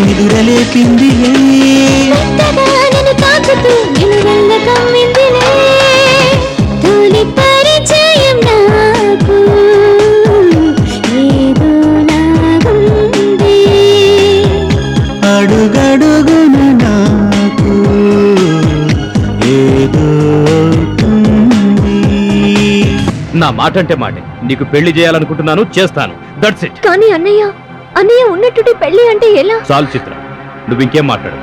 నిదురలేపిందిలే నన్ను తాకుతూ నిలువెల్ల కమ్మిందిలే తొలి పరిచయం నాకు ఏదో లాగుంది అడుగడుగున నాకు ఏదో నా మాట అంటే మాటే. నీకు పెళ్లి చేయాలనుకుంటున్నాను, చేస్తాను. That's it. కానీ అన్నయ్య ఉన్నట్టు పెళ్లి అంటే ఎలా? చాలు చిత్ర, నువ్వు ఇంకేం మాట్లాడు.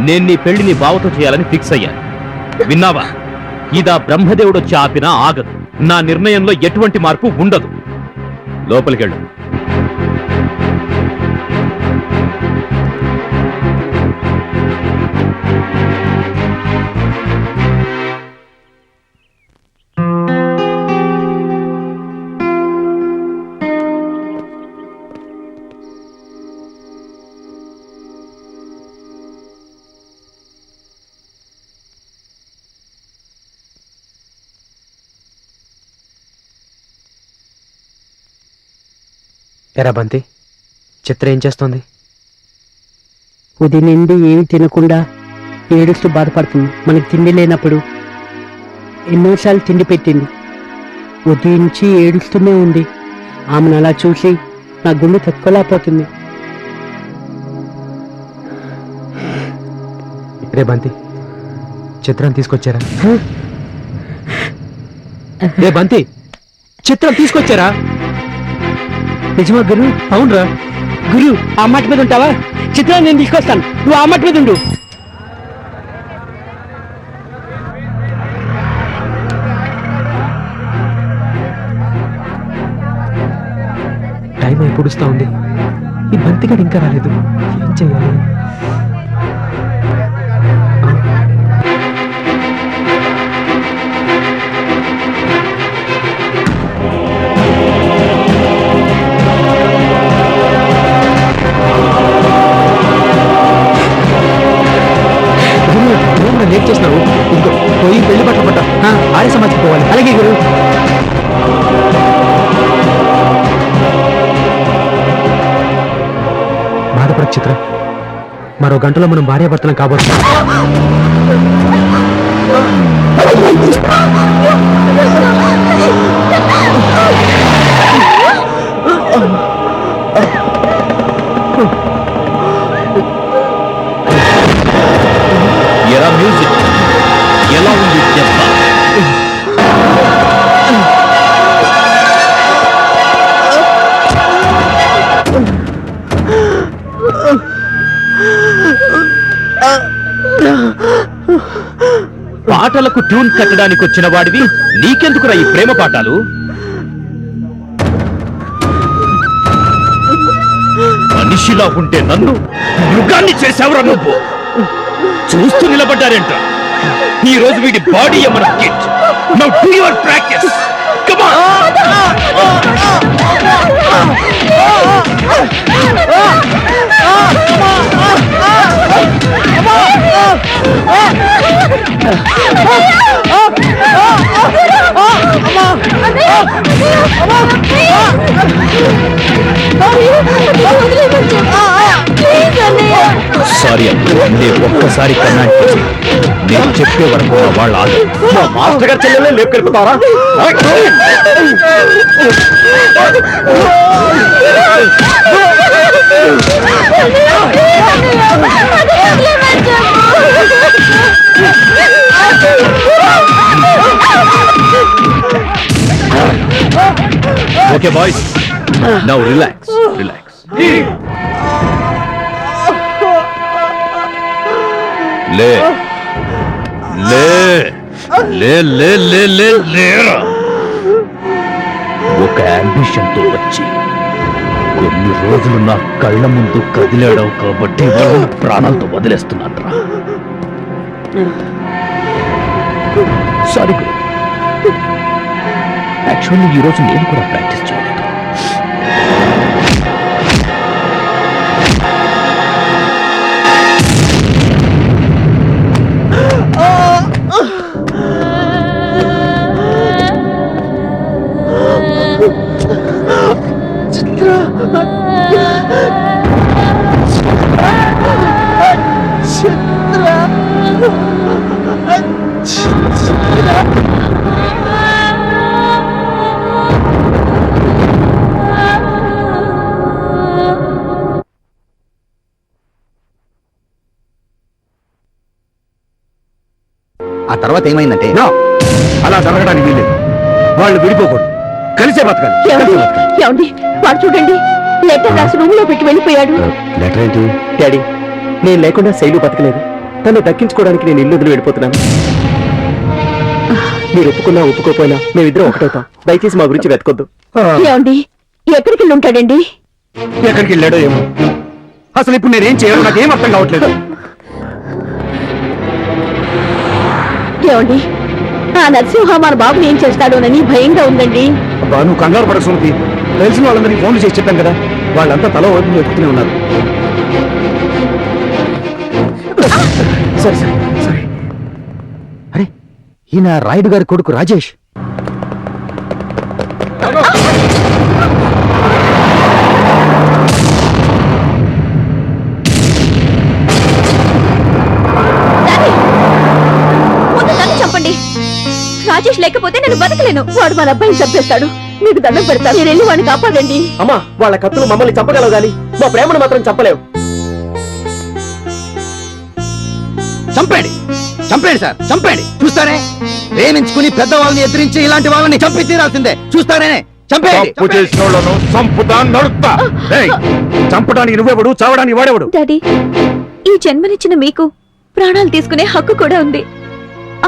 నేను నీ పెళ్లి నీ బావతో చేయాలని ఫిక్స్ అయ్యాను. విన్నావా? ఇదా బ్రహ్మదేవుడు వచ్చి ఆపినా ఆగదు. నా నిర్ణయంలో ఎటువంటి మార్పు ఉండదు. లోపలికెళ్ళు. ఎరా బంతి, చిత్ర ఏం చేస్తోంది? ఉదయం నుండి ఏమి తినకుండా ఏడుస్తూ బాధపడుతుంది. మనకి తిండి లేనప్పుడు ఎన్నోసార్లు తిండి పెట్టింది. ఉదయం నుంచి ఏడుస్తూనే ఉంది. ఆమెను అలా చూసి నా గుండె తట్టుకోలేకపోతుంది. రే బంతి, చిత్రం తీసుకొచ్చారా? రే బంతి, చిత్రం తీసుకొచ్చారా? నిజమా గురు? అవునరా. గురు, ఆ అమ్మాటి మీద ఉంటావా? చిత్రాన్ని నేను తీసుకొస్తాను, నువ్వు ఆ అమ్మాటి మీద ఉండు. టైం అయిపోడుస్తా ఉంది. ఈ బంతిగాడు ఇంకా రాలేదు. ఏం చెయ్యాలి? లేట్ చేసినావు. ఇంకో పోయి పెళ్లి బట్టలు పట్ట ఆర్య సమాజ్కి పోవాలి. అలాగే గురు. బాధపడ చిత్ర, మరో గంటలో మనం భార్యాభర్తలం కాబోతున్నాం. ఎలా మ్యూజిక్ ఎలా ఉంది చెప్తా. పాటలకు ట్యూన్ కట్టడానికి వచ్చిన వాడివి నీకెందుకురా ఈ ప్రేమ పాఠాలు? మనిషిలా ఉంటే నన్ను మృగాన్ని చేశావురా నువ్వు. చూస్తూ నిలబడ్డారేంట. ఈ రోజు వీడి బాడీ మన kit. Now do your practice. Come on. Sorry అన్నీ ఒక్కసారి కన్నా నేను చెప్పే వరకు వాళ్ళు ఆగు. మా మాస్టర్ గారు చెల్లెలే లేపుకెళ్ళిపోతారా? Okay boys, now relax relax. లే లే లే లే లే లే లేరా. ఒక అంబిషన్తో వచ్చి కొన్ని రోజులు నా కళ్ళ ముందు కదిలాడావు కాబట్టి వాళ్ళని ప్రాణాలతో వదిలేస్తున్నాను రా. సారీ గురు, యాక్చువల్లీ ఈరోజు నేను కూడా ప్రాక్టీస్ చేయలేదు. చిత్ర ఆ తర్వాత ఏమైందంటే అలా జరగడానికి వీలేదు. వాళ్ళు విడిపోకూడదు, కలిసే బతకాలి. ఏమండి వాడు చూడండి లెటర్ రాసి రూమ్ లో పెట్టి వెళ్ళిపోయాడు. లెటర్ ఏంటి? డాడీ, నేను లేకుండా శైలు బతకలేదు. తను దక్కించుకోవడానికి నేను ఇల్లు వదిలి వెళ్ళిపోతున్నాను. మీరు ఒప్పుకున్నా ఒప్పుకోపోయినా మేమిద్దరం ఒకటవుతాం. దయచేసి మా గురించి వెతకొద్దు. ఏమండి ఎక్కడికి వెళ్ళి ఉంటాడండి? ఎక్కడికి వెళ్ళాడో ఏమో. అసలు ఇప్పుడు నేనేం చేయాలో నాకేం అర్థం కావట్లేదు. ఏమండి ఆ నరసింహ మన బాబుని ఏం చేస్తాడోనని భయంగా ఉందండి. అబ్బా నువ్వు కంగారు పడక సుమతి. తెలిసిన వాళ్ళందరికీ ఫోన్లు చేసి చెప్పాం కదా, వాళ్ళంతా తల వైపు వెతుకుతూనే ఉన్నారు. సరే సరే సరే. అరే ఈయన రాయుడు గారి కొడుకు రాజేష్. ముందు నన్ను చంపండి. రాజేష్ లేకపోతే నేను బతకలేను. వాడు మన అబ్బాయిని చంపేస్తాడు. మీకు దండం పెడతాను, మీరు వెళ్ళి వాడిని కాపాడండి. అమ్మా, వాళ్ళ కత్తులు మమ్మల్ని చంపగలవు గాని మా ప్రేమను మాత్రం చంపలేవు. చంపేయండి చంపేయండి సార్, చంపేయండి. చూస్తానే ప్రేమించుకుని పెద్దవాళ్ళని ఎదిరించి ఇలాంటి వాళ్ళని చంపి తీరాల్సిందే. చూస్తానే చంపేయండి. తప్పు చేసిన వాళ్ళను చంపుతా నడుపుతా. ఏయ్, చంపడానికి నువ్వెవడు, చావడానికి వాడేవాడు? డాడీ ఈ జన్మనిచ్చిన మీకు ప్రాణాలు తీసుకునే హక్కు కూడా ఉంది.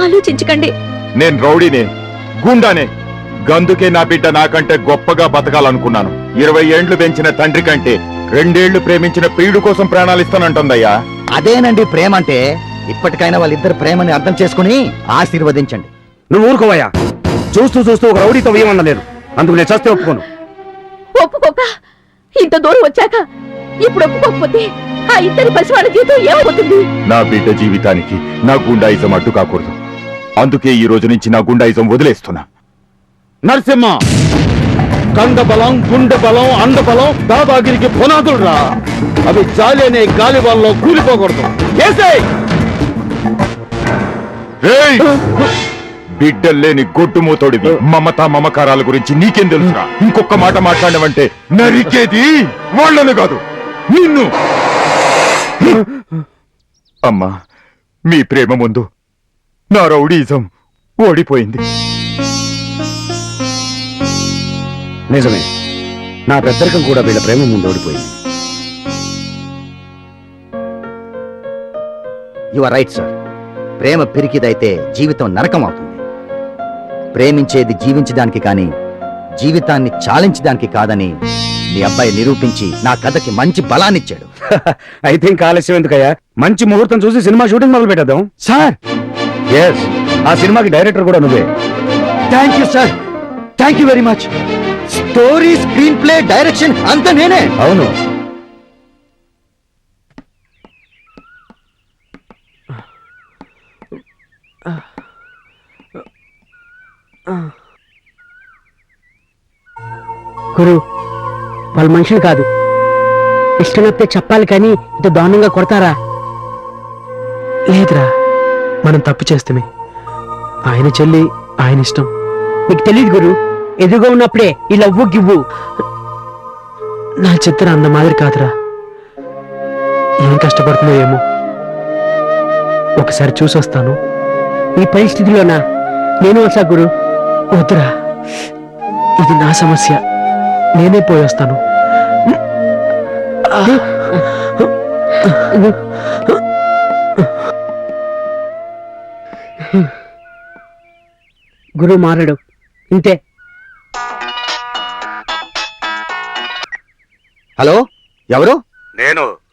ఆలోచించకండి. నేను రౌడీనే, గుండానే. గందుకే నా బిడ్డ నాకంటే గొప్పగా బతకాలనుకున్నాను. 20 ఏండ్లు పెంచిన తండ్రి కంటే 2 ఏళ్లు ప్రేమించిన ప్రియుడు కోసం ప్రాణాలిస్తానంటుందయ్యా. అదేనండి ప్రేమ అంటే. ఇప్పటికైనా వాళ్ళిద్దరు ప్రేమని అర్థం చేసుకుని ఆశీర్వదించండి. నువ్వు ఊరుకోవయ్యా. చూస్తూ చూస్తూ ఒక రౌడీతో ఏమనలేదు. అందుకు నేను చస్తే ఒప్పుకోను. ఒప్పుకోక ఇంత దూరం వచ్చాక ఇప్పుడు ఒప్పుకోకపోతే ఆ ఇద్దరి పసివాళ్ళ జీవితం ఏమైపోతుంది? నా బిడ్డ జీవితానికి నా గుండాయిజం అడ్డు కాకూడదు. అందుకే ఈ రోజు నుంచి నా గుండాయిజం వదిలేస్తున్నా. నరసింహ, కండ బలం, గుండె బలం, అండ బలం దాదాగిరికి పునాదులు రా. అవి జాలి అనే గాలి వాళ్ళలో కూలిపోకూడదు. ఏసేయ్! రేయ్! బిడ్డల్లేని గొడ్డుమూతోడివి. మమతా మమకారాల గురించి నీకేం తెలుసురా? ఇంకొక మాట మాట్లాడమంటే నరికేది వాళ్ళను కాదు, నిన్ను. అమ్మా, మీ ప్రేమ ముందు నా రౌడీజం ఓడిపోయింది. నిజమే, నా పెద్దరికం కూడా వీళ్ళ ప్రేమ ముందు ఓడిపోయింది. You are right sir. ప్రేమ పెరిగిదైతే జీవితం నరకం అవుతుంది. ప్రేమించేది జీవించడానికి కానీ జీవితాన్ని చాలించడానికి కాదని మీ అబ్బాయి నిరూపించి నా కథకి మంచి బలాన్నిచ్చాడు. అయితే ఇంకా ఆలస్యం ఎందుకయ్యా? మంచి ముహూర్తం చూసి సినిమా షూటింగ్ మొదలు పెట్టేద్దాం. సార్, ఎస్, ఆ సినిమాకి డైరెక్టర్ కూడా నువ్వే. Thank you sir, thank you very much. Story, screen play, direction అంతా నేనే. అవును. గురు, వాళ్ళ మనుషులు కాదు. ఇష్టమైతే చెప్పాలి కానీ ఇంత దారుణంగా కొడతారా? లేదురా, మనం తప్పు చేస్తామే. ఆయన చెల్లి ఆయన ఇష్టం. నీకు తెలియదు గురు, ఎదురుగా ఉన్నప్పుడే ఈ లవ్వు గివ్వు. నా చిత్రం అంత మాదిరి కాదురా. ఏం కష్టపడుతుందో ఏమో. ఒకసారి చూసొస్తాను. ఈ పరిస్థితిలోనా? నేను వస్తా గురు. వద్దురా, ఇది నా సమస్య. నేనే పోయొస్తాను. గురు మారడు, ఇంతే. హలో, ఎవరు? నేను